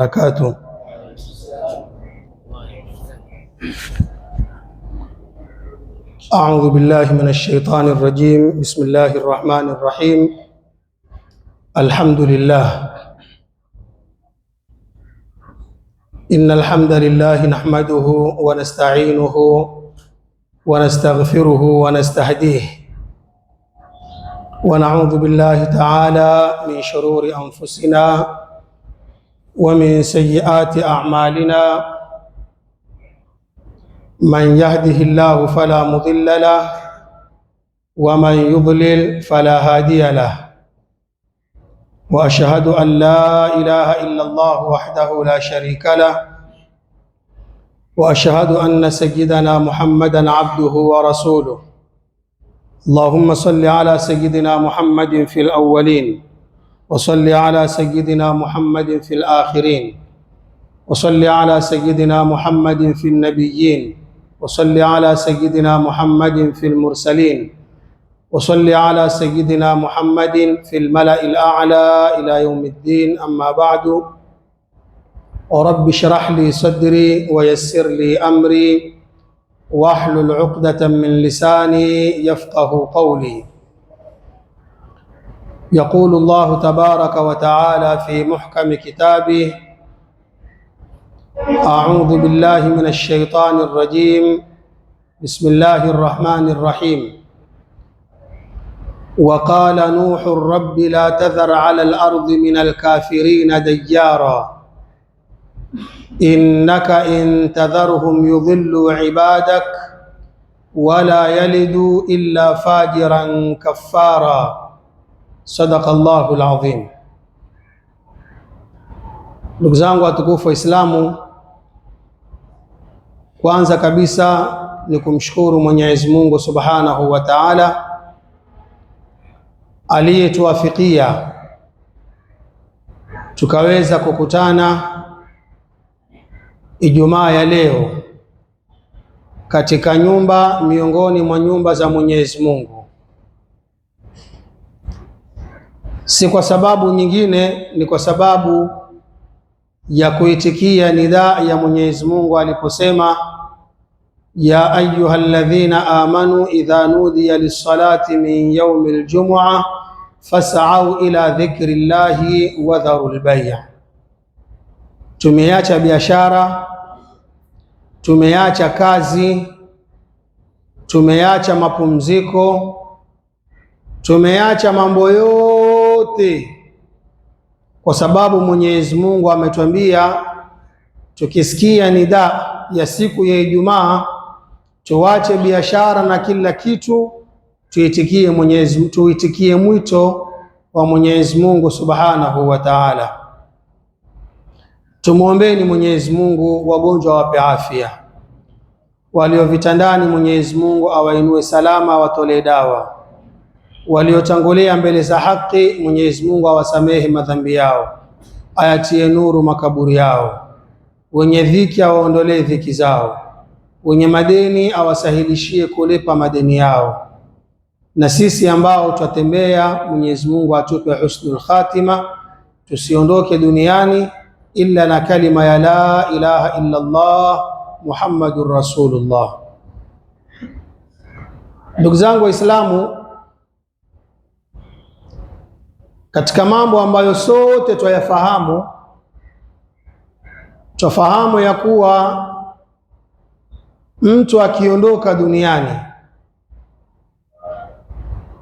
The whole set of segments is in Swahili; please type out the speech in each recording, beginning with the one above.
وبركاته. أعوذ بالله من الشيطان الرجيم. بسم الله الرحمن الرحيم. الحمد لله. إن الحمد لله نحمده ونستعينه ونستغفره ونستهديه، ونعوذ بالله تعالى من شرور أنفسنا ومن سيئات أعمالنا. من يهده الله فلا مضل له ومن يضلل فلا هادي له، وأشهد أن لا إله إلا الله وحده لا شريك له، وأشهد أن سيدنا محمدا عبده ورسوله. اللهم صل على سيدنا محمد في الأولين، وصل على سيدنا محمد في الآخرين، وصل على سيدنا محمد في النبيين، وصل على سيدنا محمد في المرسلين، وصل على سيدنا محمد في الملأ الأعلى إلى يوم الدين. أما بعد، ورب اشرح لي صدري ويسر لي أمري واحلل عقدة من لساني يفقه قولي. يقول الله تبارك وتعالى في محكم كتابه: أعوذ بالله من الشيطان الرجيم. بسم الله الرحمن الرحيم. وقال نوح رب لا تذر على الأرض من الكافرين ديارا إنك إن تذرهم يضلوا عبادك ولا يلدوا إلا فاجرا كفارا. صدق الله العظيم. Ndugu zangu watukufu Waislamu, kwanza kabisa ni kumshukuru Mwenyezi Mungu Subhanahu wa Ta'ala aliyetuwafikia tukaweza kukutana Ijumaa ya leo katika nyumba miongoni mwa nyumba za Mwenyezi Mungu. Si kwa sababu nyingine, ni kwa sababu ya kuitikia nidaa ya Mwenyezi Mungu aliposema: ya ayyuhalladhina amanu idha nudiya lis-salati min yawmil jumu'ah fas'au ila dhikrillahi wa dharul bay'. Tumeacha biashara, tumeacha kazi, tumeacha mapumziko, tumeacha mambo yote kwa sababu Mwenyezi Mungu ametuambia tukisikia nida ya siku ya Ijumaa tuache biashara na kila kitu, tuitikie mwito wa Mwenyezi Mungu Subhanahu wa Ta'ala. Tumuombeeni Mwenyezi Mungu wagonjwa wape afya, walio vitandani Mwenyezi Mungu awainue salama, awatolee dawa, waliotangulia mbele za haki Mwenyezi Mungu awasamehe madhambi yao, ayatie nuru makaburi yao, wenye dhiki awaondolee dhiki zao, wenye madeni awasahilishie kulipa madeni yao, na sisi ambao twatembea Mwenyezi Mungu atupe husnul khatima, tusiondoke duniani illa na kalima ya la ilaha illa Allah Muhammadur Rasulullah. Ndugu zangu Waislamu, katika mambo ambayo sote twayafahamu, twafahamu ya kuwa mtu akiondoka duniani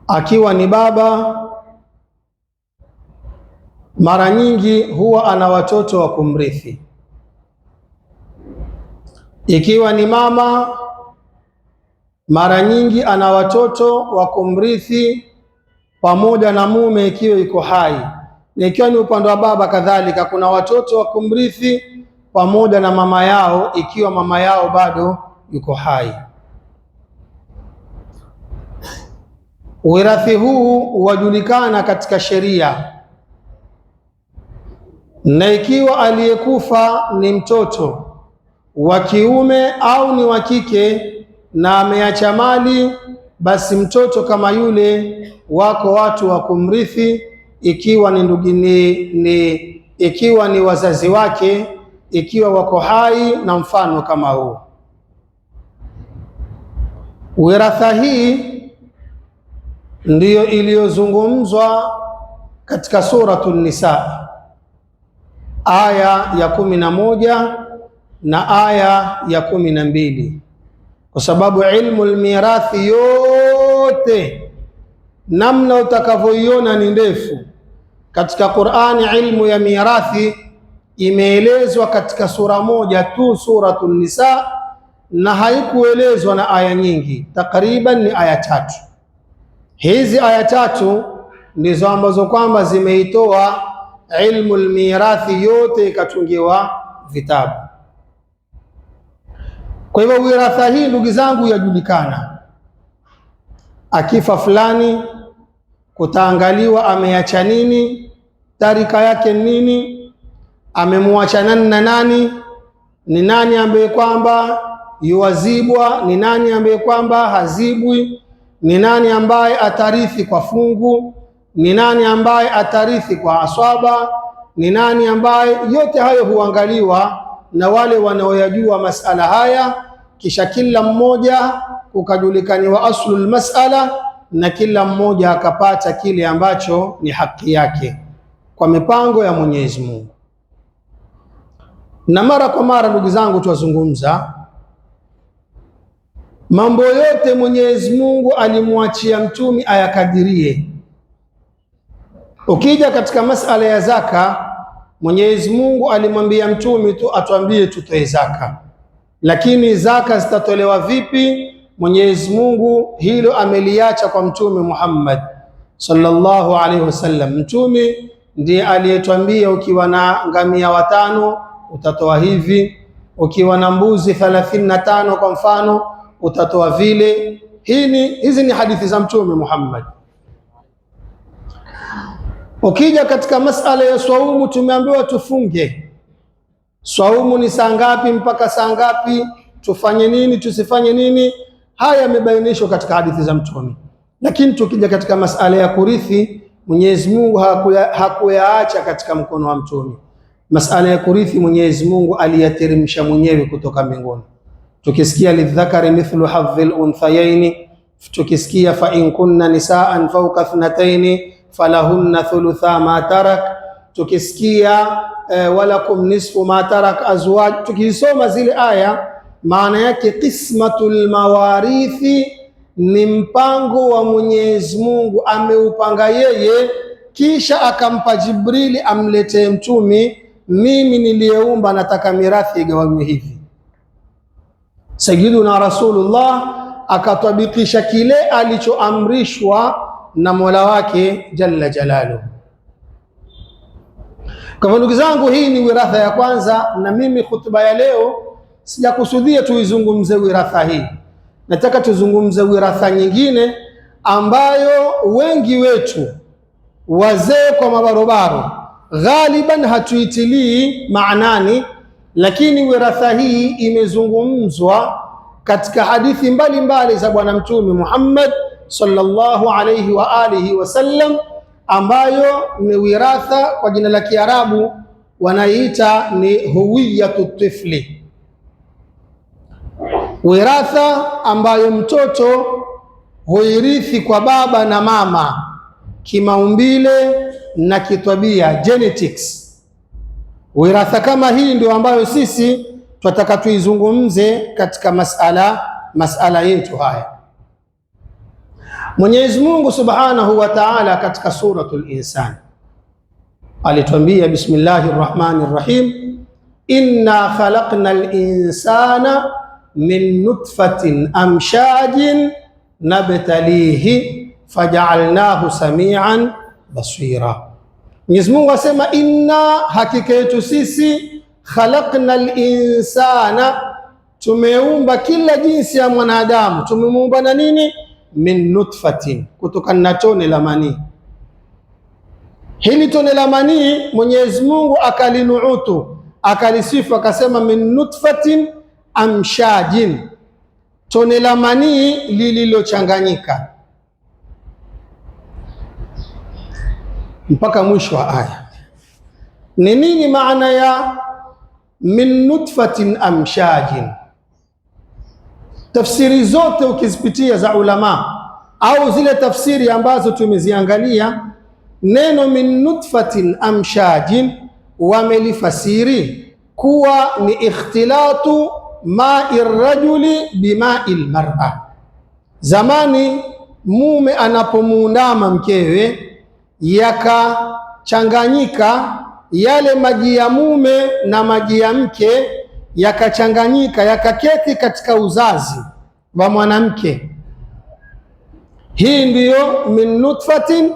akiwa ni baba, mara nyingi huwa ana watoto wa kumrithi. Ikiwa ni mama, mara nyingi ana watoto wa kumrithi pamoja na mume ikiwa yuko hai, na ikiwa ni upande wa baba kadhalika kuna watoto wa kumrithi pamoja na mama yao ikiwa mama yao bado yuko hai. Wirathi huu wajulikana katika sheria, na ikiwa aliyekufa ni mtoto wa kiume au ni wa kike na ameacha mali, basi mtoto kama yule wako watu wa kumrithi, ikiwa ni ikiwa ni wazazi wake, ikiwa wako hai na mfano kama huu. Wiratha hii ndiyo iliyozungumzwa katika suratul Nisa aya ya 11 na aya ya 12, kwa sababu ilmu almirathi yote namna utakavyoiona ni ndefu katika Qur'ani. Ilmu ya mirathi imeelezwa katika sura moja tu, suratul Nisa, na haikuelezwa na aya nyingi, takriban ni aya 3. Hizi aya 3 ndizo ambazo kwamba zimeitoa ilmu almirathi yote ikatungiwa vitabu. Kwa hivyo wiratha hii ndugu zangu yajulikana, akifa fulani kutaangaliwa ameacha nini, tarika yake nini, amemwacha nani na nani, ni nani ambaye kwamba yuwazibwa, ni nani ambaye kwamba hazibwi, ni nani ambaye atarithi kwa fungu, ni nani ambaye atarithi kwa aswaba, ni nani ambaye, yote hayo huangaliwa na wale wanaoyajua masala haya, kisha kila mmoja kukajulikaniwa aslul masala, na kila mmoja akapata kile ambacho ni haki yake kwa mipango ya Mwenyezi Mungu. Na mara kwa mara ndugu zangu tuwazungumza, mambo yote Mwenyezi Mungu alimwachia mtumi ayakadirie. Ukija katika masala ya zaka, Mwenyezi Mungu alimwambia mtumi tu atuambie tutoe zaka, lakini zaka zitatolewa vipi, Mwenyezi Mungu hilo ameliacha kwa mtume Muhammad sallallahu alaihi wasallam. Mtume ndiye aliyetuambia ukiwa na ngamia 5 utatoa hivi, ukiwa na mbuzi 35 kwa mfano utatoa vile. Hizi ni hadithi za mtume Muhammad. Ukija katika masala ya swaumu, tumeambiwa tufunge. Swaumu ni saa ngapi mpaka saa ngapi, tufanye nini tusifanye nini, haya yamebainishwa katika hadithi za mtume. Lakini tukija katika masala ya kurithi, Mwenyezi Mungu hakuyaacha katika mkono wa mtume. Masala ya kurithi Mwenyezi Mungu aliyateremsha mwenyewe kutoka mbinguni. Tukisikia lidhakari mithlu hadhil unthayaini, tukisikia fa in kunna nisaan fawqa ithnataini falahunna thulutha ma tarak, tukisikia walakum nisfu ma tarak azwaj, tukisoma zile aya, maana yake qismatul mawarithi ni mpango wa Mwenyezi Mungu, ameupanga yeye, kisha akampa Jibrili amletee mtumi, mimi niliyeumba nataka mirathi igawanywe hivi. Sayyiduna Rasulullah akatabikisha kile alichoamrishwa na Mola wake jalla jalaluhu. Kwa ndugu zangu, hii ni wiratha ya kwanza, na mimi khutba ya leo sijakusudia tuizungumze wiratha hii. Nataka tuzungumze wiratha nyingine ambayo wengi wetu wazee kwa mabarobaro ghaliban hatuitilii maanani, lakini wiratha hii imezungumzwa katika hadithi mbalimbali za Bwana Mtume Muhammad sallallahu alayhi wa alihi wasallam, ambayo ni wiratha kwa jina la Kiarabu wanaita ni huwiyatu tifli, wiratha ambayo mtoto huirithi kwa baba na mama kimaumbile na kitabia, genetics. Wiratha kama hii ndio ambayo sisi tunataka tuizungumze katika masala yetu haya. Mwenyezi Mungu Subhanahu wa Ta'ala katika suratul Insan alituambia, bismillahir rahmanir rahim, inna khalaqnal insana min nutfatin amshajin nabtalihi faja'alnahu samian basira. Mwenyezi Mungu asema, inna, hakika yetu sisi, khalaqnal insana, tumeumba kila jinsi ya mwanadamu. Tumemuumba na nini? Min nutfatin, kutokana na tone la manii. Hili tone la manii Mwenyezi Mungu akalinuutu, akalisifu, akasema min nutfatin amshajin, tone la manii lililochanganyika, mpaka mwisho wa aya. Ni nini maana ya min nutfatin amshajin? Tafsiri zote ukizipitia za ulama au zile tafsiri ambazo tumeziangalia, neno min nutfatin amshajin wamelifasiri kuwa ni ikhtilatu ma'i rajuli bima'i almar'a. Zamani mume anapomuundama mkewe, yakachanganyika yale maji ya mume na maji ya mke, yakachanganyika yakaketi katika uzazi wa mwanamke. Hii ndiyo min nutfatin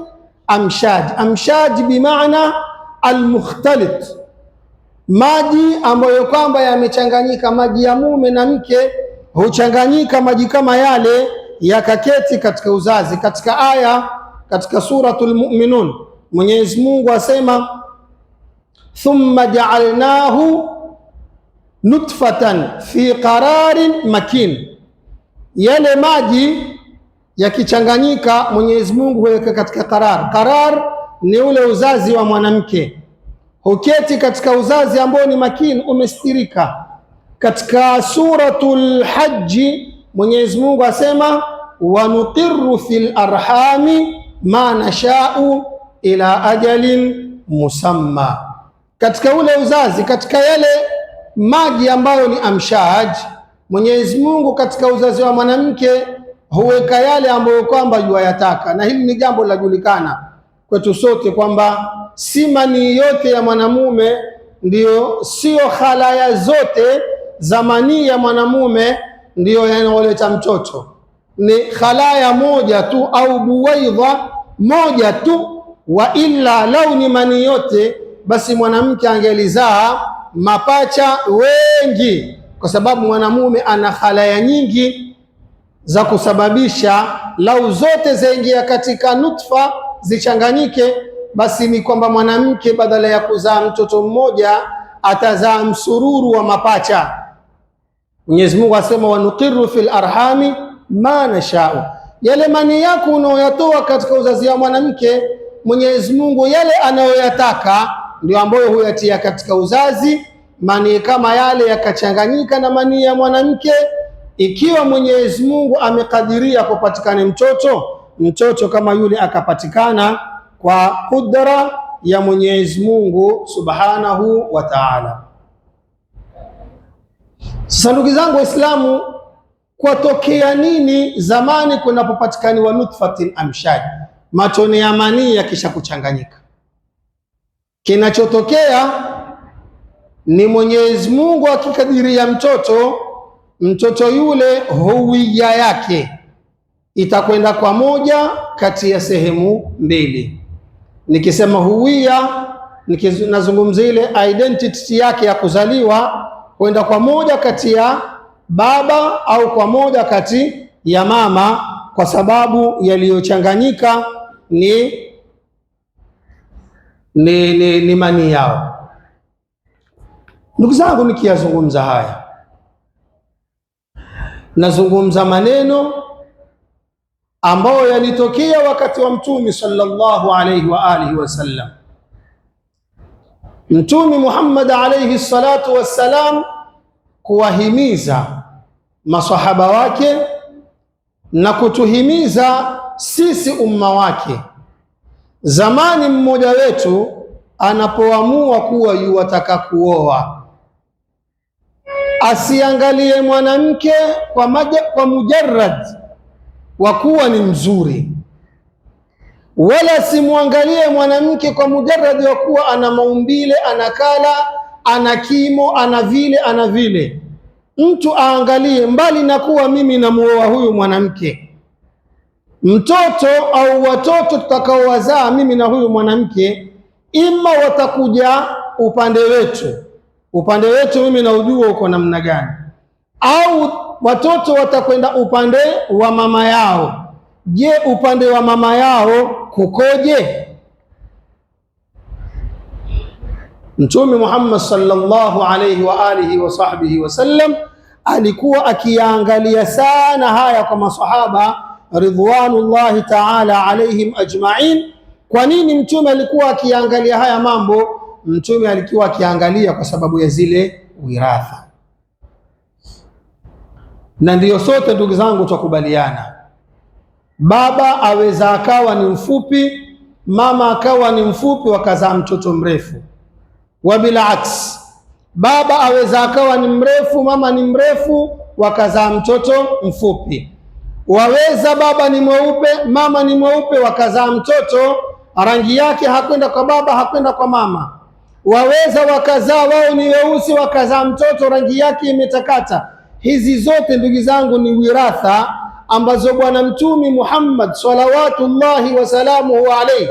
amshaj. Amshaj bimaana almukhtalit, maji ambayo kwamba yamechanganyika, maji ya mume na mke huchanganyika maji kama yale yakaketi katika uzazi. Katika aya katika suratul Mu'minun, Mwenyezi Mungu asema thumma ja'alnahu nutfatan fi qararin makin. Yale maji yakichanganyika, Mwenyezi Mungu huweka katika qarar. Qarar ni ule uzazi wa mwanamke, huketi katika uzazi ambao ni makin, umestirika. Katika suratul Hajji Mwenyezi Mungu asema wa nuqirru fil arhami ma nasha'u ila ajalin musamma. Katika ule uzazi, katika yale maji ambayo ni amshaj, Mwenyezi Mungu katika uzazi wa mwanamke huweka yale ambayo kwamba yuayataka. Na hili ni jambo lajulikana kwetu sote kwamba si manii yote ya mwanamume ndio, sio khalaya zote za manii ya mwanamume ndio yanayoleta mtoto. Ni khalaya moja tu au buwaidha moja tu, wa illa lau ni manii yote, basi mwanamke angelizaa mapacha wengi, kwa sababu mwanamume ana khalaya nyingi za kusababisha. Lau zote zaingia katika nutfa zichanganyike, basi ni kwamba mwanamke badala ya kuzaa mtoto mmoja atazaa msururu wa mapacha. Mwenyezi Mungu asema wa nuqirru fil arhami ma nasha'u. Yale mani yako unaoyatoa katika uzazi wa mwanamke, Mwenyezi Mungu yale anayoyataka ndio ambayo huyatia katika uzazi. Mani kama yale yakachanganyika na mani ya mwanamke, ikiwa Mwenyezi Mungu amekadiria kupatikane mtoto kama yule akapatikana kwa kudra ya Mwenyezi Mungu Subhanahu wa Ta'ala. Sasa ndugu zangu Waislamu, kwatokea nini zamani kunapopatikaniwa nutfatin amshaj, matone ya manii yakisha kuchanganyika? Kinachotokea ni Mwenyezi Mungu akikadiria mtoto yule huwiya yake itakwenda kwa moja kati ya sehemu mbili. Nikisema huwiya, nazungumzia ile identity yake ya kuzaliwa, kwenda kwa moja kati ya baba au kwa moja kati ya mama, kwa sababu yaliyochanganyika ni mani yao. Ndugu zangu, nikiyazungumza haya, nazungumza maneno ambayo yalitokea wakati wa Mtume sallallahu alayhi wa alihi wasallam. Mtume Muhammad alayhi salatu wassalam kuwahimiza masahaba wake na kutuhimiza sisi umma wake. Zamani mmoja wetu anapoamua kuwa yuwataka kuoa, asiangalie mwanamke kwa mujarrad wa kuwa ni mzuri, wala simwangalie mwanamke kwa mujarrad wa kuwa ana maumbile, ana kala, ana kimo, ana vile. Mtu aangalie mbali na kuwa mimi namuoa huyu mwanamke, mtoto au watoto tutakaowazaa mimi na huyu mwanamke, ima watakuja upande wetu mimi na ujua uko namna gani, au watoto watakwenda upande wa mama yao. Je, upande wa mama yao kukoje? Mtume Muhammad sallallahu alayhi wa alihi wa sahbihi wasallam alikuwa akiangalia sana haya kwa masahaba ridwanullahi ta'ala alayhim ajma'in. Kwa nini Mtume alikuwa akiangalia haya mambo? Mtume alikuwa akiangalia kwa sababu ya zile wiratha. Na ndiyo sote ndugu zangu tukubaliana, baba aweza akawa ni mfupi, mama akawa ni mfupi, wakazaa mtoto mrefu. Wa bila aks, baba aweza akawa ni mrefu, mama ni mrefu, wakazaa mtoto mfupi. Waweza baba ni mweupe, mama ni mweupe, wakazaa mtoto rangi yake hakwenda kwa baba, hakwenda kwa mama. Waweza wakazaa wao ni weusi, wakazaa mtoto rangi yake imetakata. Hizi zote ndugu zangu ni wiratha ambazo Bwana Mtume Muhammad salawatullahi wasalamuhu alayhi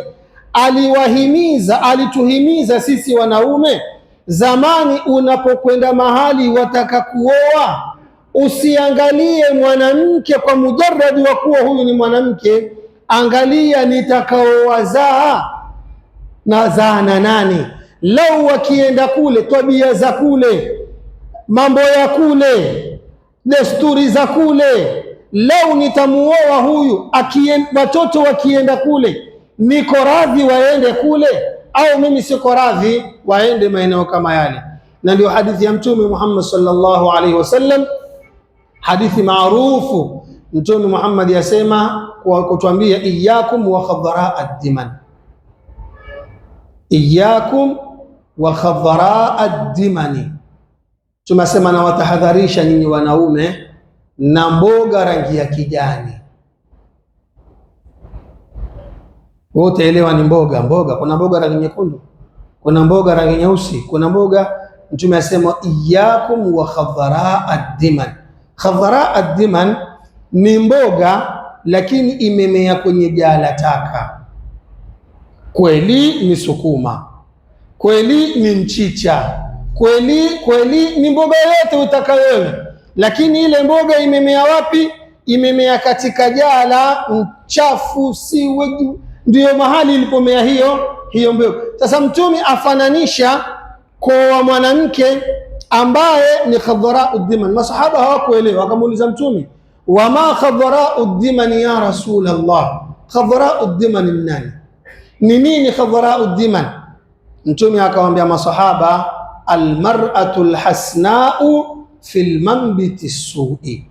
aliwahimiza, alituhimiza sisi wanaume. Zamani unapokwenda mahali wataka kuoa, usiangalie mwanamke kwa mujarradi wa kuwa huyu ni mwanamke, angalia nitakaowazaa na zaa na nani. Lau wakienda kule, tabia za kule, mambo ya kule, desturi za kule, lau nitamuoa huyu, watoto wakienda kule, niko radhi waende kule, au mimi siko radhi waende maeneo kama yale. Na ndio hadithi ya Mtume Muhammad sallallahu alaihi wasallam, hadithi maarufu. Mtume Muhammad yasema kwa kutuambia, iyyakum wa khadhara ad-diman, iyyakum wa khadhara ad-dimani. Tumesema na watahadharisha nyinyi wanaume na mboga rangi ya kijani. Wote elewa ni mboga. Kuna mboga rangi nyekundu, kuna mboga rangi nyeusi, kuna mboga. Mtume asema iyyakum wa khadhara ad-diman. Khadhara ad-diman ni mboga lakini imemea kwenye jala taka. Kweli ni sukuma, kweli ni mchicha, kweli ni mboga yote utaka wewe, lakini ile mboga imemea wapi? Imemea katika jala mchafu, siwe ndio mahali ilipomea hiyo mboga. Sasa Mtume afananisha kwa mwanamke ambaye ni khadhara'ud diman. Masahaba hawakuelewa, wakamuuliza Mtume, wama khadhara'ud diman ya Rasulullah, khadhara'ud diman ni nani? Ni nini khadhara'ud diman? Mtume akawaambia masahaba, almar'atul hasna'u fil manbiti su'i,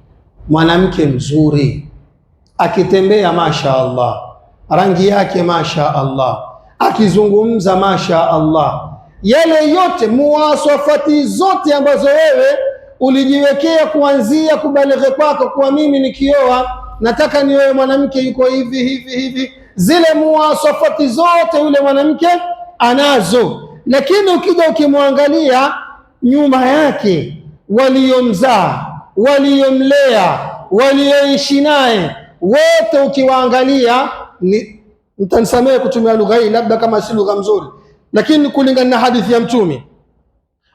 mwanamke mzuri akitembea masha Allah, rangi yake masha Allah, akizungumza masha Allah, yale yote muwasafati zote ambazo wewe ulijiwekea kuanzia kubalighe kwako, kwa mimi nikioa nataka niwe mwanamke yuko hivi, zile muwasafati zote yule mwanamke anazo. Lakini ukija ukimwangalia nyuma yake, waliomzaa, waliomlea, walioishi naye wote, ukiwaangalia, mtanisamehe kutumia lugha hii labda kama si lugha mzuri, lakini kulingana na hadithi ya Mtume,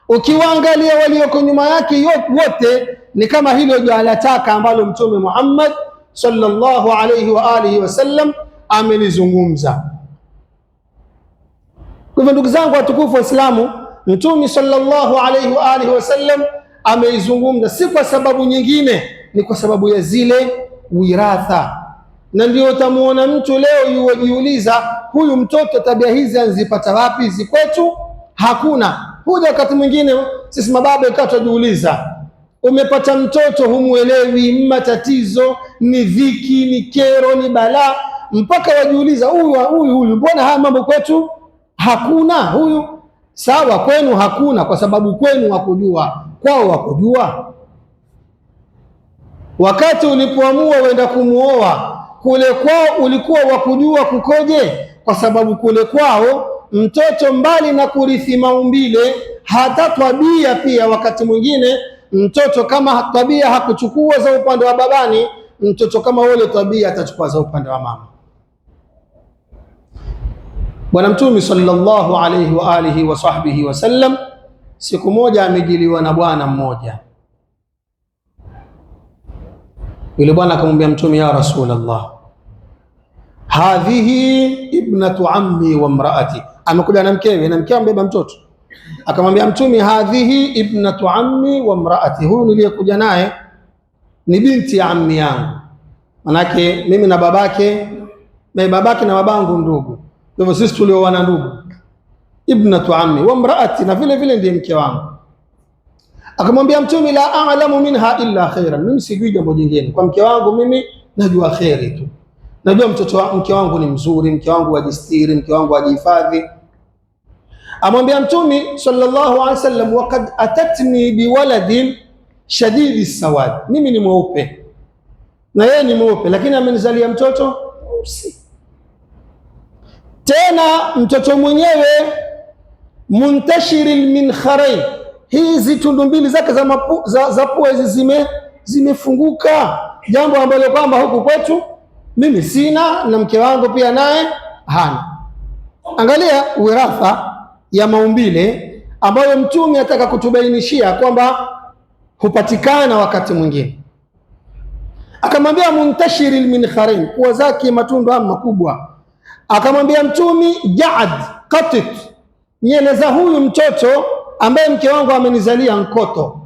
ukiwaangalia walioko nyuma yake wote ni kama hilo jala taka ambalo Mtume Muhammad sallallahu alayhi wa alihi wasallam amelizungumza. Kwa hivyo ndugu zangu watukufu wa Islamu, Mtume sallallahu alayhi wa alihi wasallam ameizungumza si kwa sababu nyingine, ni kwa sababu ya zile wiratha. Na ndio utamuona mtu leo yujiuliza, huyu mtoto tabia hizi anzipata wapi? Hizi kwetu hakuna. Huja wakati mwingine sisi mababa ikawa tujiuliza, umepata mtoto humuelewi, matatizo ni dhiki, ni kero, ni balaa, mpaka wajiuliza huyu mbona haya mambo kwetu hakuna? Huyu sawa, kwenu hakuna kwa sababu kwenu hakujua, kwao hakujua. Wakati ulipoamua uenda kumuoa, kule kwao ulikuwa wakujua kukoje? Kwa sababu kule kwao mtoto mbali na kurithi maumbile, hata tabia pia. Wakati mwingine mtoto kama tabia hakuchukua za upande wa babani, mtoto kama ule tabia atachukua za upande wa mama. Bwana Mtume sallallahu alayhi wa alihi wa sahbihi wasallam siku moja amejiliwa na bwana mmoja. Yule bwana akamwambia Mtume, ya Rasulullah, hadhihi ibnatu ammi wa imraati. Amekuja na mkewe, na mkewe ambeba mtoto. Akamwambia Mtume, hadhihi ibnatu ammi wa imraati, huyu niliyekuja naye ni binti ya ammi yangu. Manake mimi na babake na babangu ndugu, kwa hivyo sisi tulioana ndugu. ibnatu ammi wa imraati, na vile vile ndiye mke wangu. Akamwambia Mtume, la a'lamu minha illa khairan, mimi sijui jambo jingine kwa mke wangu, mimi najua khairi tu, najua mke wangu ni mzuri, mke wangu ajistiri, mke wangu ajihifadhi. Amwambia Mtume sallallahu alaihi wasallam, waqad atatni biwaladin shadidi sawad, mimi ni mweupe na yeye ni mweupe, lakini amenizalia mtoto mweusi. Tena mtoto mwenyewe muntashiril minkharain, hizi tundu mbili zake za pua hizi zimefunguka, jambo ambalo kwamba huku kwetu mimi sina na mke wangu pia naye hana. Angalia wiratha ya maumbile ambayo Mtume ataka kutubainishia kwamba hupatikana wakati mwingine. Akamwambia muntashiril minkharain, pua zake matundu haya makubwa. Akamwambia Mtume jaad qatit, nyele za huyu mtoto ambaye mke wangu amenizalia nkoto,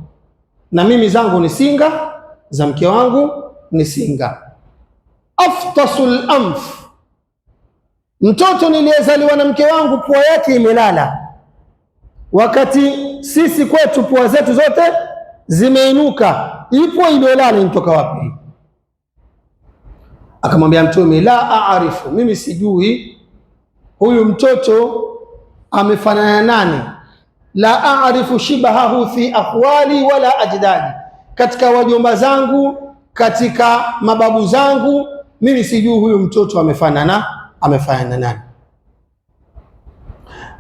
na mimi zangu ni singa, za mke wangu ni singa. Aftasul anf, mtoto niliyezaliwa na mke wangu pua yake imelala, wakati sisi kwetu pua zetu zote zimeinuka. Hii pua iliyolala inatoka wapi? Akamwambia Mtume, la aarifu, mimi sijui huyu mtoto amefanana nani. La aarifu shibahahu fi akhwali wala ajdadi, katika wajomba zangu, katika mababu zangu, mimi sijui huyu mtoto amefanana nani.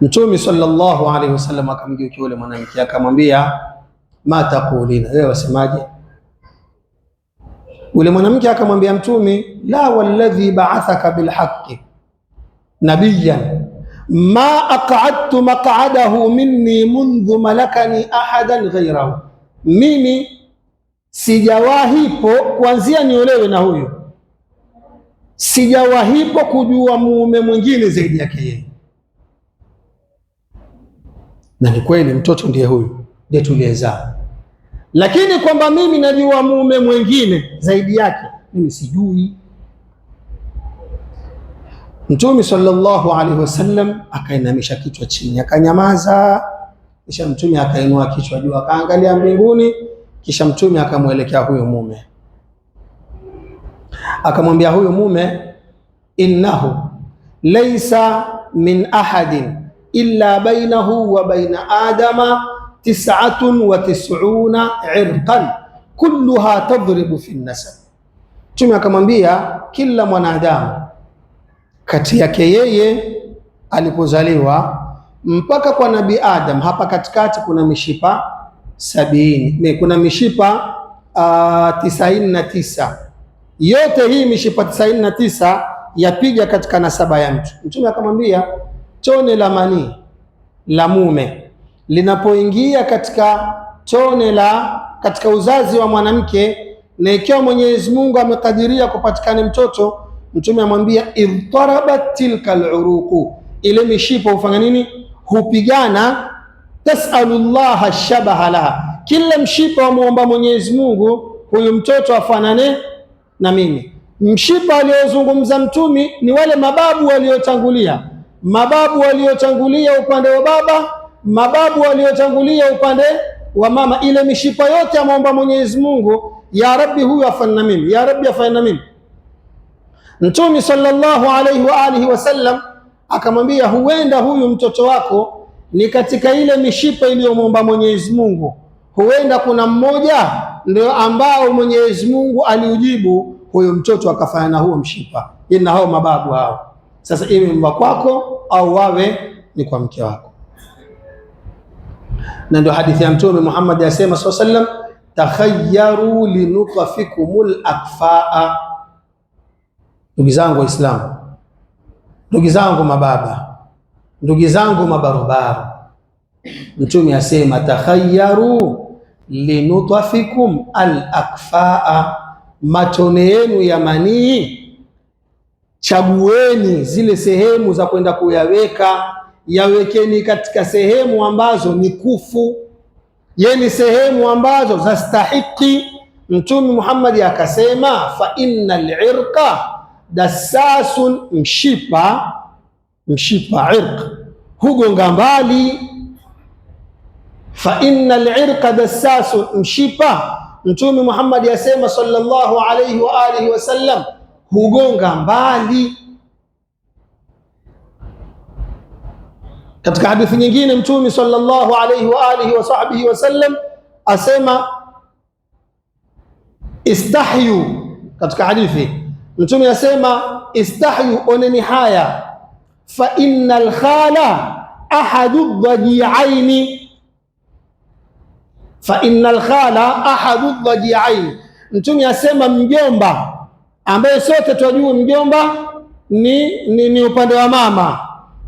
Mtume sallallahu alaihi wasallam akamgeukia yule mwanamke akamwambia, ma taqulina, wewe wasemaje? Yule mwanamke akamwambia Mtume, la walladhi ba'athaka bilhaqqi nabiyyan ma aq'adtu maq'adahu minni mundhu malakani ahadan ghayrahu, mimi sijawahipo kuanzia niolewe na huyu, sijawahipo kujua mume mwingine zaidi yake yeye. Na ni kweli mtoto ndiye huyu, ndiye tuliyezaa, lakini kwamba mimi najua mume mwingine zaidi yake mimi sijui. Mtume sallallahu alaihi wasallam akainamisha kichwa chini, akanyamaza. Kisha Mtume akainua kichwa juu, akaangalia mbinguni. Kisha Mtume akamwelekea huyo mume, akamwambia huyo mume, innahu laysa min ahadin illa bainahu wa baina adama 99 irqan kulluha tadribu fi nasab. Mtume akamwambia kila mwanadamu kati yake yeye alipozaliwa mpaka kwa Nabii Adam, hapa katikati kuna mishipa 70, kuna mishipa 99. Yote hii mishipa 99 yapiga katika nasaba ya mtu. Mtume akamwambia tone la manii la mume linapoingia katika katika uzazi wa mwanamke, na ikiwa Mwenyezi Mungu amekadiria kupatikana mtoto, Mtume amwambia idhtarabat tilka al-uruqu, ile mishipa hufanya nini? Hupigana. Tasalullaha shabaha laha, kila mshipa wa muomba Mwenyezi Mungu huyu mtoto afanane na mimi. Mshipa aliozungumza Mtume ni wale mababu waliotangulia, mababu waliotangulia upande wa baba, mababu waliotangulia upande wa mama. Ile mishipa yote amuomba Mwenyezi Mungu, ya Rabbi huyu afanye na mimi, ya Rabbi afanye na mimi. Mtume sallallahu alaihi wa alihi wasallam akamwambia, huenda huyu mtoto wako ni katika ile mishipa iliyomwomba Mwenyezi Mungu, huenda kuna mmoja ndio ambao Mwenyezi Mungu aliujibu huyo mtoto akafanya na huo mshipa, ina hao mababu hao. Sasa iwe mwa kwako au wawe ni kwa mke wako. Na ndio hadithi ya Mtume Muhammad yasema sallallahu alaihi wasallam, takhayyaru linutfikumul akfaa. Ndugu zangu Waislamu, ndugu zangu mababa, ndugu zangu mabarobaro, Mtume asema takhayyaru linutfikum al-akfaa, matone yenu ya manii chagueni zile sehemu za kwenda kuyaweka, yawekeni katika sehemu ambazo ni kufu, yani sehemu ambazo zastahiki. Mtume Muhammad akasema fa innal irqa dassasun, mshipa irq hugonga mbali. Fa innal irqa dassasu, mshipa Mtume Muhammad yasema sallallahu alayhi wa alihi wasallam hugonga mbali. Katika hadithi nyingine Mtume sallallahu alayhi wa alihi wa sahbihi wasallam asema istahyu. Katika hadithi Mtume asema istahyu, oneni haya, fa innal khala ahadu dhaji'aini, fa innal khala ahadu dhaji'aini. Mtume asema mjomba, ambaye sote tunajua mjomba ni upande wa mama.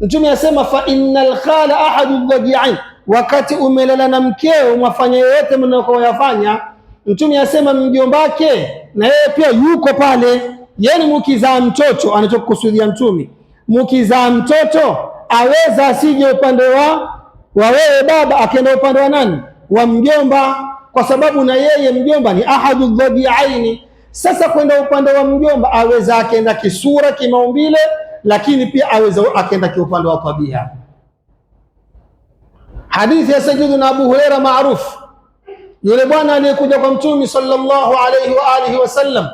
Mtume asema fa innal khala ahadu dhaji'ain, wakati umelala na mkeo mwafanya yote mnayoyafanya, Mtume asema mjombake na yeye pia yuko pale. Yani mukizaa mtoto, anachokusudia Mtume, mukizaa mtoto aweza asije upande wa wewe baba, akaenda upande wa nani? Wa mjomba, kwa sababu na yeye mjomba ni ahadu dhaji'aini. Sasa kwenda upande wa mjomba aweza akaenda kisura, kimaumbile, lakini pia aweza akaenda kiupande wa tabia. Hadithi ya Sayyidina Abu Huraira maarufu, yule bwana aliyekuja kwa Mtume sallallahu alayhi wa alihi wasallam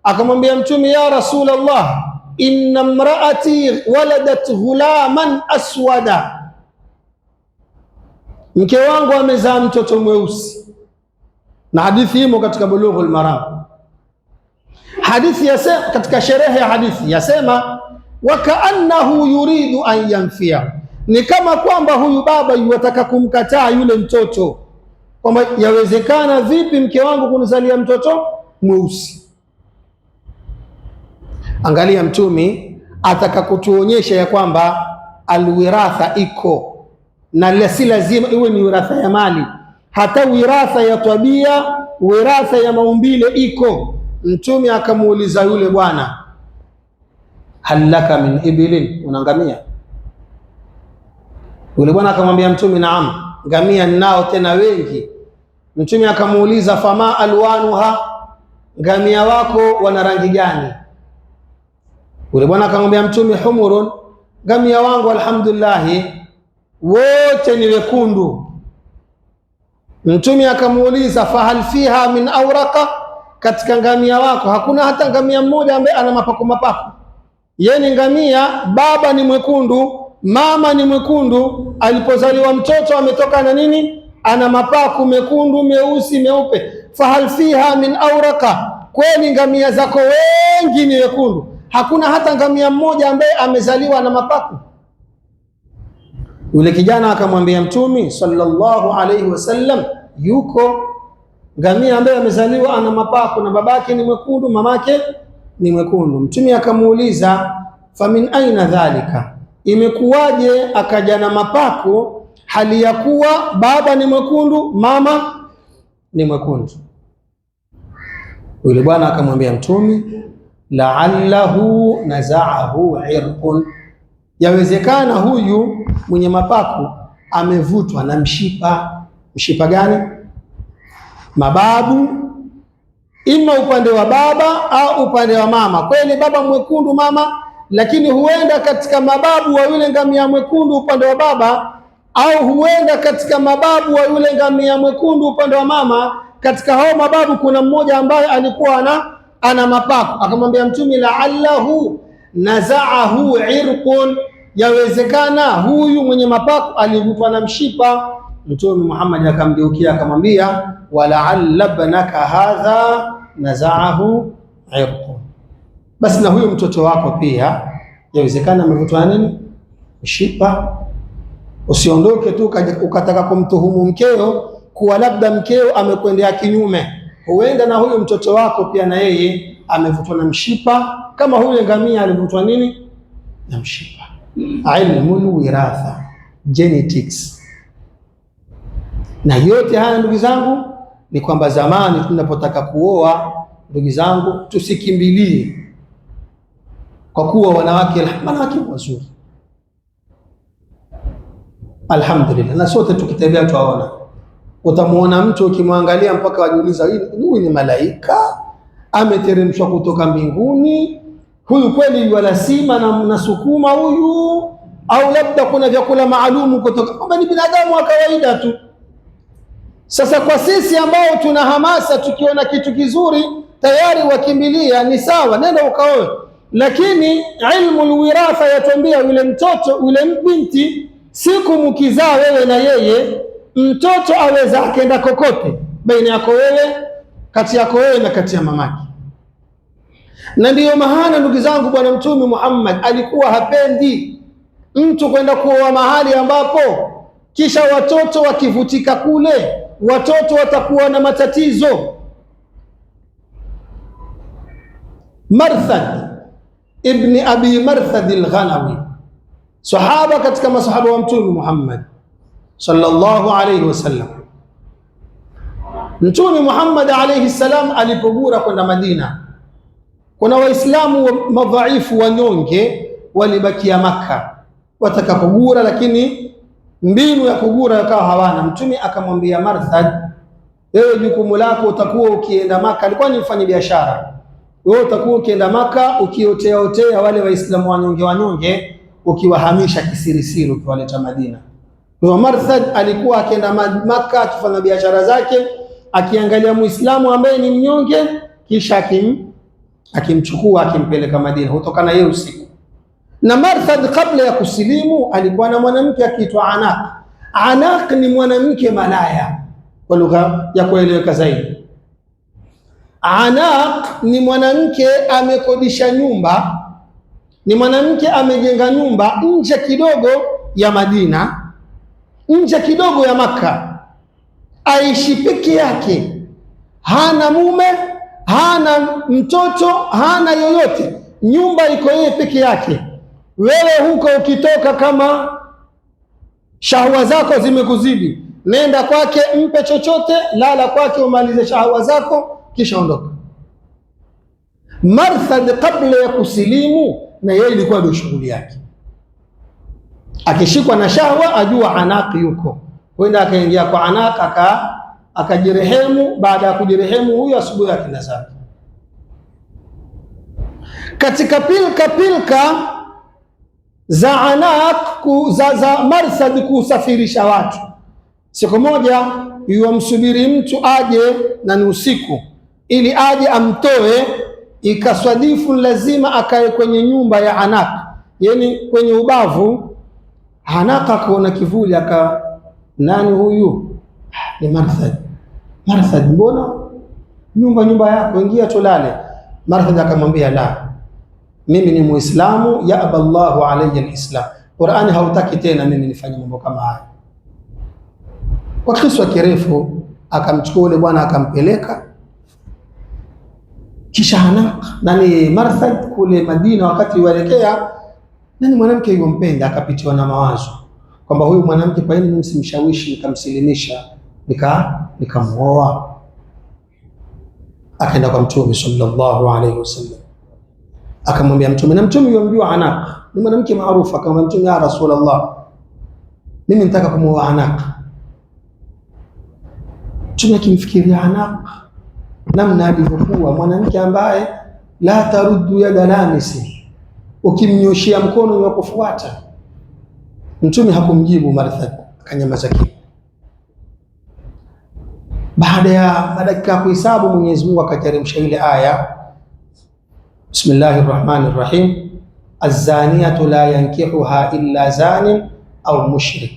akamwambia Mtume, ya Rasulullah, inna imraati waladat ghulaman aswada, mke wangu amezaa mtoto mweusi. Na hadithi himo katika Bulughul Maram. Hadithi yasema, katika sherehe ya hadithi yasema, wa kaannahu yuridu an yanfia, ni kama kwamba huyu baba yuwataka kumkataa yule mtoto, kwamba yawezekana vipi mke wangu kunizalia mtoto mweusi. Angalia, Mtume ataka kutuonyesha ya kwamba alwiratha iko, na si lazima iwe ni wiratha ya mali, hata wiratha ya tabia, wiratha ya maumbile iko. Mtume akamuuliza yule bwana, hal laka min ibilin, una ngamia? Yule bwana akamwambia Mtume, naam, ngamia ninao, tena wengi. Mtume akamuuliza, fama alwanuha, ngamia wako wana rangi gani? Yule bwana akamwambia Mtume, humurun, ngamia wangu alhamdulillah wote ni wekundu. Mtume akamuuliza, fahal fiha min awraqa, katika ngamia wako hakuna hata ngamia mmoja ambaye ana mapako mapako? Yeye ngamia baba ni mwekundu, mama ni mwekundu, alipozaliwa mtoto ametoka na nini? Ana mapaku mekundu, meusi, meupe. Fahal fiha min awraqa, kweli ngamia zako wengi ni wekundu, hakuna hata ngamia mmoja ambaye amezaliwa na mapaku? Yule kijana akamwambia Mtume sallallahu alayhi wasallam, yuko ngamia ambaye amezaliwa ana mapaku na babake ni mwekundu, mamake ni mwekundu. Mtume akamuuliza, famin aina dhalika, imekuwaje akaja na mapaku hali ya kuwa baba ni mwekundu, mama ni mwekundu? Yule bwana akamwambia Mtume, la'allahu naza'ahu irqun, yawezekana huyu mwenye mapaku amevutwa na mshipa. Mshipa gani? Mababu, ima upande wa baba au upande wa mama. Kweli baba mwekundu, mama, lakini huenda katika mababu wa yule ngamia mwekundu upande wa baba, au huenda katika mababu wa yule ngamia mwekundu upande wa mama. Katika hao mababu kuna mmoja ambaye alikuwa ana mapaku. Akamwambia Mtume, la'allahu naza'ahu irqun, yawezekana huyu mwenye mapaku alivutwa na mshipa. Mtume Muhammad akamgeukia akamwambia, wala'alla ibnaka hadha naza'ahu irqun, basi na huyu mtoto wako pia yawezekana amevutwa nini? Mshipa. Usiondoke tu ukataka kumtuhumu mkeo kuwa labda mkeo amekwendea kinyume. Huenda na huyu mtoto wako pia na yeye amevutwa na mshipa kama huyu ngamia alivutwa nini? Na mshipa. Ilmul wiratha, genetics. Na yote haya ndugu zangu ni kwamba zamani tunapotaka kuoa, ndugu zangu, tusikimbilie kwa kuwa wanawake wazuri. Alhamdulillah, na sote tukitembea tuwaona. Utamuona mtu ukimwangalia mpaka wajiuliza, huyu ni malaika ameteremshwa kutoka mbinguni? Huyu kweli wala sima na sukuma huyu, au labda kuna vyakula maalumu kutoka, kwamba ni binadamu wa kawaida tu. Sasa kwa sisi ambao tuna hamasa, tukiona kitu kizuri tayari wakimbilia, ni sawa, nenda ukaoe. Lakini ilmu alwiratha yatuambia yule mtoto, yule binti, siku mkizaa wewe na yeye, mtoto aweza akaenda kokote baina yako wewe, kati yako wewe na kati ya mamaki. Na ndiyo maana ndugu zangu, Bwana Mtume Muhammad alikuwa hapendi mtu kwenda kuoa mahali ambapo kisha watoto wakivutika kule, watoto watakuwa na matatizo. Marthad ibn Abi Marthad al-Ghanawi, sahaba katika masahaba wa Mtume Muhammad sallallahu alayhi wasallam. Mtume Muhammad alayhi salam alipogura kwenda Madina, kuna waislamu madhaifu wanyonge walibakia Makka watakapogura, lakini mbinu ya kugura yakawa hawana. Mtume akamwambia Marthad, wewe jukumu lako utakuwa ukienda Makka, alikuwa ni mfanya biashara, wewe utakuwa ukienda Makka ukiotea wale waislamu wanyonge ukiwahamisha kisirisiri ukiwaleta Madina. Kwa Marthad alikuwa akienda Makka akifanya biashara zake, akiangalia muislamu ambaye ni mnyonge, kisha akimchukua akimpeleka Madina, hutokana yeye usiku. Na Marthad kabla ya kusilimu alikuwa na mwanamke akiitwa Anaq. Anaq ni mwanamke malaya kwa lugha ya kueleweka zaidi. Anaq ni mwanamke amekodisha nyumba, ni mwanamke amejenga nyumba nje kidogo ya Madina, nje kidogo ya Makka, aishi peke yake, hana mume, hana mtoto, hana yoyote, nyumba iko yeye peke yake. Wewe huko ukitoka, kama shahwa zako zimekuzidi, nenda kwake, mpe chochote, lala kwake, umalize shahwa zako, kisha ondoka. Marthad kabla ya kusilimu, na yeye ilikuwa ndio shughuli yake, akishikwa na shahwa ajua Anaq yuko, kwenda akaingia kwa Anaq, akajirehemu. Baada ya kujirehemu, huyo asubuhi akenda zake. Katika pilka za Anaq za Marthad kusafirisha watu, siku moja yuamsubiri mtu aje, na ni usiku, ili aje amtoe. Ikaswadifu lazima akae kwenye nyumba ya Anaq, yani kwenye ubavu. Anaq akaona kivuli, nani huyu? Ni Marthad. Marthad, mbona nyumba yako, ingia tulale. Marthad akamwambia, la, mimi ni Muislamu, ya aballahu alayya alislam, Qur'ani hautaki tena mimi nifanye mambo kama haya. Kwa kiswa kirefu akamchukua yule bwana akampeleka. Kisha Anaq nani Marthad kule Madina, wakati yuelekea, nani mwanamke yumpenda, akapitiwa na mawazo kwamba huyu mwanamke, kwa nini msimshawishi nikamsilimisha nikamuoa. Akaenda kwa Mtume sallallahu alayhi wasallam, akamwambia Mtume, na Mtume yomjua Anaq ni mwanamke maarufu. Akamwambia Mtume, ya Rasulullah, mimi nataka kumuoa Anaq. Mtume akimfikiria Anaq namna alivyokuwa mwanamke ambaye la taruddu yada lamisi, ukimnyoshia mkono wa kufuata. Mtume hakumjibu Marthad, akanyamaza kimya. Baada ya madakika kuhesabu, Mwenyezi Mungu akateremsha ile aya, Bismillahir Rahmanir Rahim, az-zaniyatu la yankihuha illa zanin au mushrik,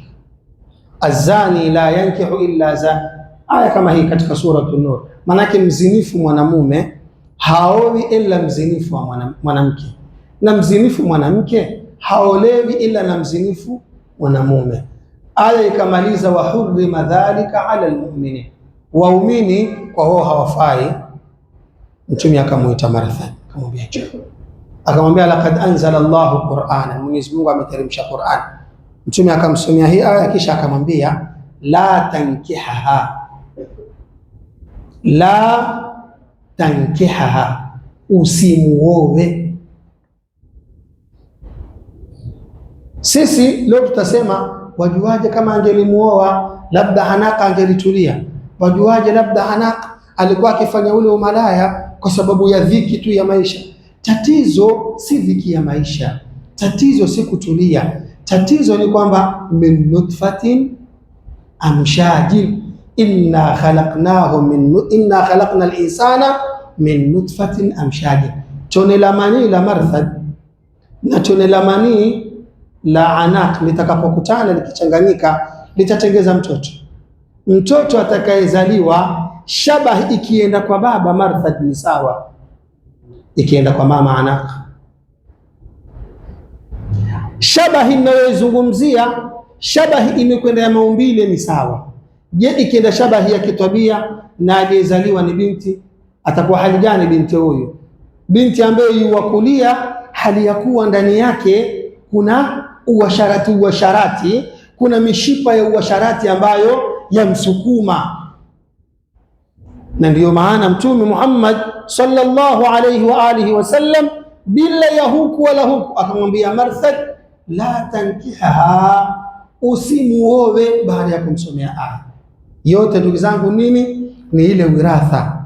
az-zani la yankihu illa zani. Aya kama hii katika suratul Nur, manake mzinifu mwanamume haowi ila mzinifu wa mwanamke, na mzinifu mwanamke haolewi ila na mzinifu mwanamume. Aya ikamaliza, wa hurrima dhalika ala almu'minin, waumini kwa wao hawafai. Mtume akamuita Marthad, akamwambia njoo, akamwambia laqad anzala Allahu Qur'ana, Mwenyezi Mungu ameteremsha Qur'an. Mtume akamsomea hii aya, kisha akamwambia la tankihaha, la tankihaha, usimuowe. Sisi leo tutasema, wajuaje kama angelimuoa labda Anaq angelitulia? Wajuaje labda Anaq alikuwa akifanya ule umalaya kwa sababu ya dhiki tu ya maisha? Tatizo si dhiki ya maisha, tatizo si kutulia, Tatizo ni kwamba min nutfatin amshajin, inna khalaqna al-insana min nutfatin amshajin. Tone la manii la marthad na tone la manii la anak litakapokutana likichanganyika litatengeza mtoto. Mtoto atakayezaliwa shabah ikienda kwa baba marthad ni sawa, ikienda kwa mama anak. Shabahi inayozungumzia shabahi imekwenda ya maumbile ni sawa. Je, ikienda shabahi ya kitabia na aliyezaliwa ni binti, atakuwa hali gani binti huyu? Binti ambaye yuwakulia hali ya kuwa ndani yake kuna uasharati, kuna mishipa ya uasharati ambayo yamsukuma. Na ndiyo maana Mtume Muhammad sallallahu alayhi wa alihi wasallam bila ya huku wala huku akamwambia Marthad, la tankihaha, usimuowe baada ya kumsomea aya. Yote ndugu zangu nini? Ni ile wiratha.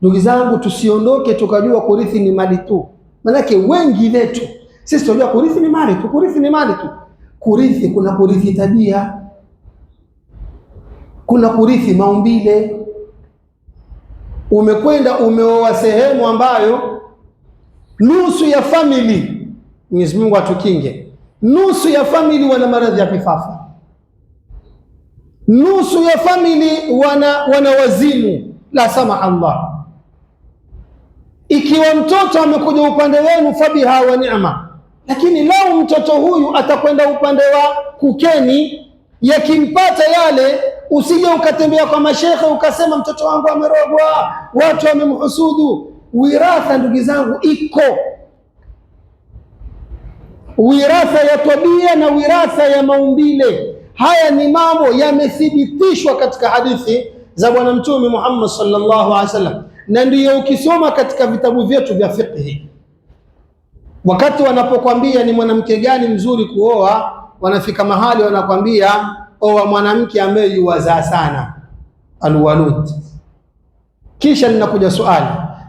Ndugu zangu, tusiondoke tukajua kurithi ni mali tu. Manake wengi wetu sisi tunajua kurithi ni mali tu, kurithi ni mali tu. Kurithi, kuna kurithi tabia, kuna kurithi maumbile. Umekwenda umeoa sehemu ambayo nusu ya family, Mwenyezi Mungu atukinge, nusu ya family wana maradhi ya kifafa, nusu ya family wana wazimu, la sama Allah. Ikiwa mtoto amekuja upande wenu fabiha wa ni'ma, lakini lau mtoto huyu atakwenda upande wa kukeni, yakimpata yale, usije ukatembea kwa mashekhe ukasema mtoto wangu amerogwa, watu wamemhusudu. Wiratha ndugu zangu iko, wiratha ya tabia na wiratha ya maumbile. Haya ni mambo yamethibitishwa katika hadithi za Bwana Mtume Muhammad sallallahu alaihi wasallam, na ndiyo ukisoma katika vitabu vyetu vya fiqh, wakati wanapokuambia ni mwanamke gani mzuri kuoa, wanafika mahali wanakwambia oa mwanamke ambaye yuwazaa sana, alwalud. Kisha linakuja swali,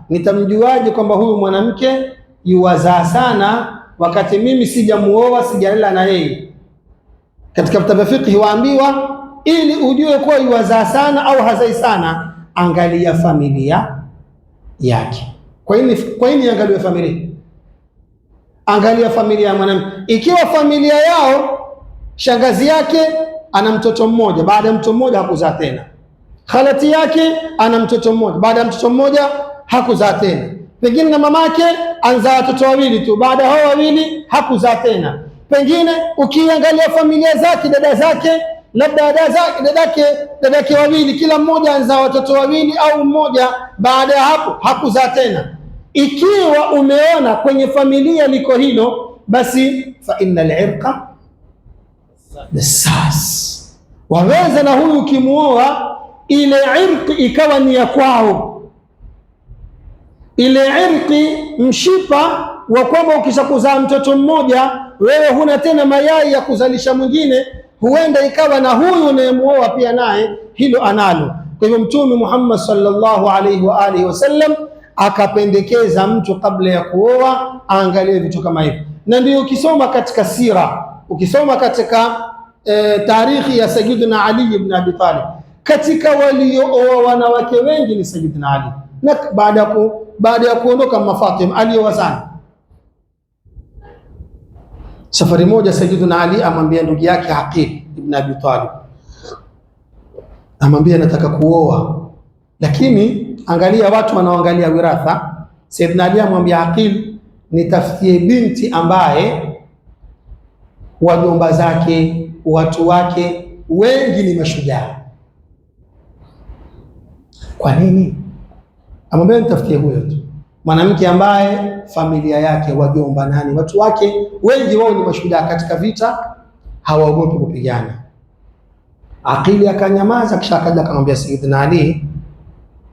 nitamjuaje kwamba huyu mwanamke yuwazaa sana wakati mimi sijamuoa, sijalala na yeye? Katika vitabu vya fiqh waambiwa ili ujue kuwa yuwazaa sana au hazai sana, angalia familia yake. Kwa nini angalia familia? Angalia familia ya mwanamke. Ikiwa familia yao shangazi yake ana mtoto mmoja, baada ya mtoto mmoja hakuzaa tena. Khalati yake ana mtoto mmoja, baada ya mtoto mmoja hakuzaa tena. Pengine na mamake anzaa watoto wawili tu, baada hao wawili hakuzaa tena. Pengine ukiangalia familia zake, dada zake, labda dadake wawili, kila mmoja anzaa watoto wawili au mmoja, baada ya hapo hakuzaa tena. Ikiwa umeona kwenye familia liko hilo, basi fa innal irqa dasas, waweza na huyu ukimuoa ile irqi ikawa ni ya kwao, ile irqi mshipa wa kwamba ukishakuzaa mtoto mmoja wewe huna tena mayai ya kuzalisha mwingine, huenda ikawa na huyu unayemuoa pia naye hilo analo. Kwa hivyo Mtume Muhammad sallallahu alaihi wa alihi wasallam akapendekeza mtu kabla ya kuoa aangalie vitu kama hivi. Na ndio ukisoma katika sira, ukisoma katika tarikhi ya Sayyidina Ali ibn Abi Talib, katika waliooa wanawake wengi ni Sayyidina Ali, na baada ya kuondoka Fatima alioa sana. Safari moja Sayyidina Ali amwambia ndugu yake Aqil ibn Abi Talib, amwambia nataka kuoa, lakini angalia watu wanaoangalia wiratha. Sayyidina Ali amwambia Aqil, nitafutie binti ambaye wajomba zake, watu wake wengi ni mashujaa. Kwa nini? Amwambia nitafutie huyo tu, mwanamke ambaye familia yake, wajomba nani, watu wake wengi wao ni mashujaa katika vita, hawaogopi kupigana. Aqili akanyamaza, kisha akaja akamwambia Sayyidina Ali,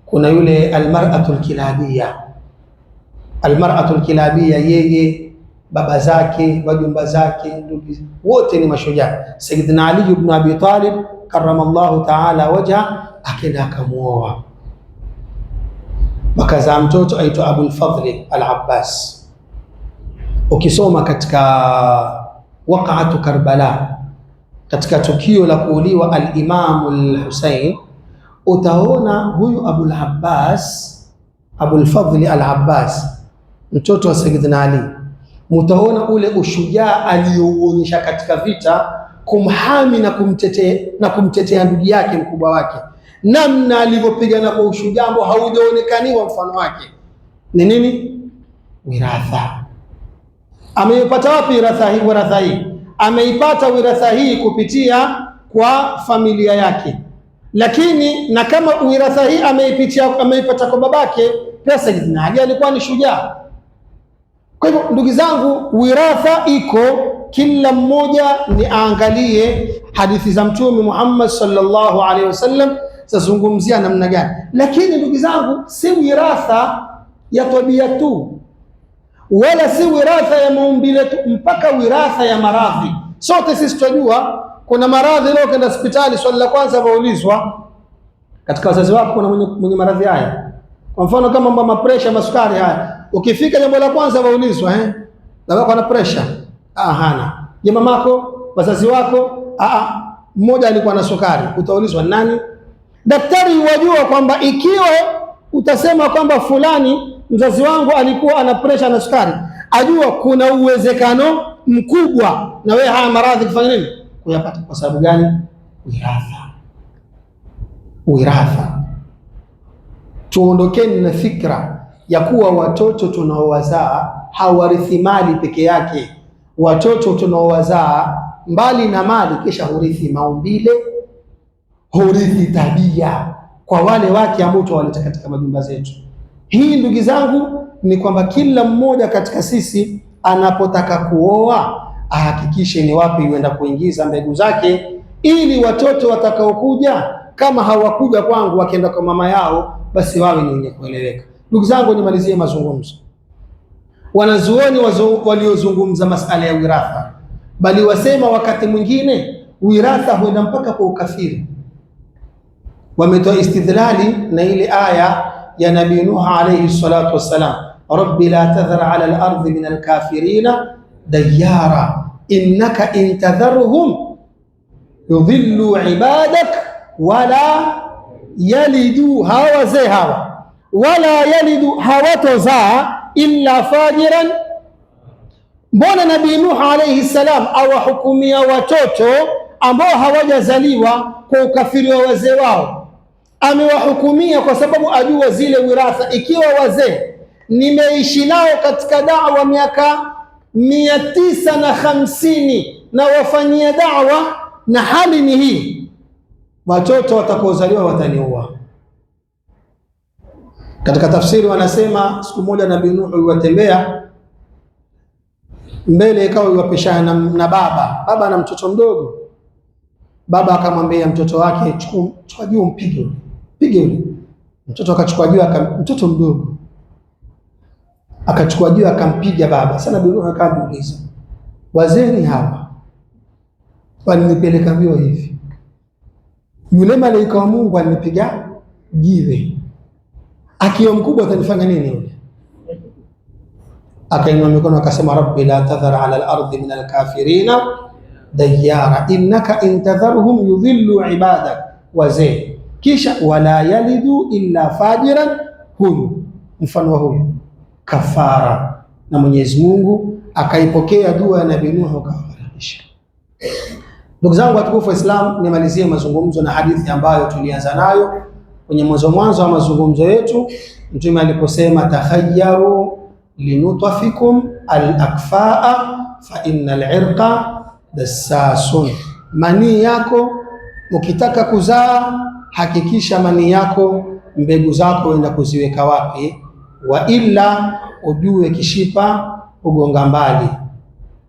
kuna yule almar'atul kilabia. Almar'atul kilabia, yeye baba zake, wajomba zake, ndugu wote ni mashujaa. Sayyidina Ali ibn Abi Talib karramallahu ta'ala wajha, akaenda akamuoa, wakazaa mtoto aitwa Abul Fadhl al-Abbas. Ukisoma katika waqa'atu Karbala, katika tukio la kuuliwa al-Imam al-Hussein, utaona huyu Abul Abbas, Abul Fadhl al-Abbas, mtoto wa Sayyidina Ali, mtaona ule ushujaa aliouonyesha katika vita, kumhami na kumtetea ndugu yake mkubwa wake, namna alivyopigana kwa ushujaa ambao haujaonekaniwa mfano wake. Ni nini? Wiratha. Ameipata wapi wiratha hii? Ameipata wiratha hii kupitia kwa familia yake, lakini na kama wiratha hii ameipata kwa babake, pia Sayyidina Ali alikuwa ni shujaa. Kwa hivyo ndugu zangu, wiratha iko, kila mmoja ni aangalie hadithi za Mtume Muhammad sallallahu alaihi wasallam zazungumzia namna gani. Lakini ndugu zangu, si wiratha ya tabia tu, wala si wiratha ya maumbile tu, mpaka wiratha ya maradhi. Sote sisi tunajua kuna maradhi. Leo kenda hospitali, swali la kwanza waulizwa, katika wazazi wako kuna mwenye maradhi haya? Kwa mfano kama mambo pressure, masukari haya, ukifika jambo la kwanza waulizwa, baba ana pressure? Hana. Je, mamako, wazazi wako? Mmoja alikuwa na sukari. Utaulizwa nani? Daktari wajua kwamba ikiwa utasema kwamba fulani mzazi wangu alikuwa ana pressure na sukari, ajua kuna uwezekano mkubwa na wewe haya maradhi kufanya nini? Kuyapata. Kwa sababu gani? Wiratha. Tuondokeni na fikra ya kuwa watoto tunaowazaa hawarithi mali peke yake. Watoto tunaowazaa mbali na mali, kisha hurithi maumbile, hurithi tabia kwa wale wake ambao tuwaleta katika majumba zetu. Hii ndugu zangu ni kwamba kila mmoja katika sisi anapotaka kuoa ahakikishe ni wapi yuenda kuingiza mbegu zake, ili watoto watakaokuja, kama hawakuja kwangu wakienda kwa mama yao, basi wawe ni wenye kueleweka. Ndugu zangu, nimalizie mazungumzo. Wanazuoni waliozungumza masala ya wiratha, bali wasema wakati mwingine wiratha huenda mpaka kwa ukafiri. Wametoa istidlali na ile aya ya Nabii Nuh alayhi salatu wassalam, rabbi la tadhar ala al-ardi min al-kafirina dayara innaka intadharhum yudhillu ibadak wala yalidu, wala yalidu, hawatozaa illa fajiran. Mbona Nabii Nuh alayhi salam awahukumia watoto ambao hawajazaliwa kwa ukafiri wa wazee wao? Amewahukumia kwa sababu ajua zile wiratha. Ikiwa wazee nimeishi nao katika da'wa miaka 950 na wafanyia da'wa, na hali ni hii, watoto watakaozaliwa wataniua. Katika tafsiri wanasema siku moja Nabii Nuh yuwatembea mbele, ikawa yuwapishana na baba na mtoto mdogo. Baba akamwambia mtoto wake, chukua juu mpige yule. Mtoto akachukua juu, mtoto mdogo akachukua juu akampiga baba. Sana Nabii Nuh akamuuliza, wazee ni hawa walinipeleka mbio hivi, yule malaika wa Mungu alinipiga jiwe, akiwa mkubwa atanifanya nini yule? Akainua mikono akasema, rabbi la tadhar ala al-ardi min al-kafirina dayara innaka intadharhum yudhillu ibadak, wazee, kisha wala yalidu illa fajiran, huyu mfano wa huyu kafara. Na Mwenyezi Mungu akaipokea dua ya Nabii Nuh akawafarajisha. Ndugu zangu watukufu wa Islam, nimalizie mazungumzo na hadithi ambayo tulianza nayo kwenye mwanzo wa mazungumzo yetu. Mtume aliposema, takhayyaru linutafikum al-akfaa fa innal irqa dassasun, manii yako ukitaka kuzaa hakikisha manii yako mbegu zako enda kuziweka wapi, wa illa ujue kishipa ugonga mbali.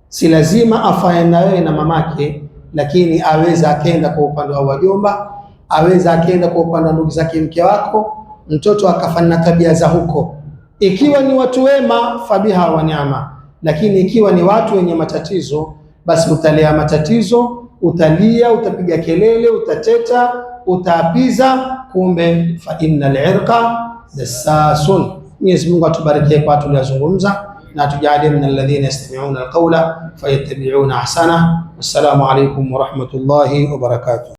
Si lazima afae na wewe na mamake, lakini aweza akenda kwa upande wa wajomba, aweza akenda kwa upande wa ndugu zake mke wako, mtoto akafanya tabia za huko. Ikiwa ni watu wema, fabiha wa ni'ma, lakini ikiwa ni watu wenye matatizo, basi utalea matatizo, utalia, utapiga kelele, utateta, utaapiza, kumbe fa innal irqa dassasun. Mwenyezi Mungu atubarikie kwa tuliyozungumza. na tujalie min alladhina yastami'una alqawla fayattabi'una ahsana. Wassalamu alaykum wa rahmatullahi wa barakatuh.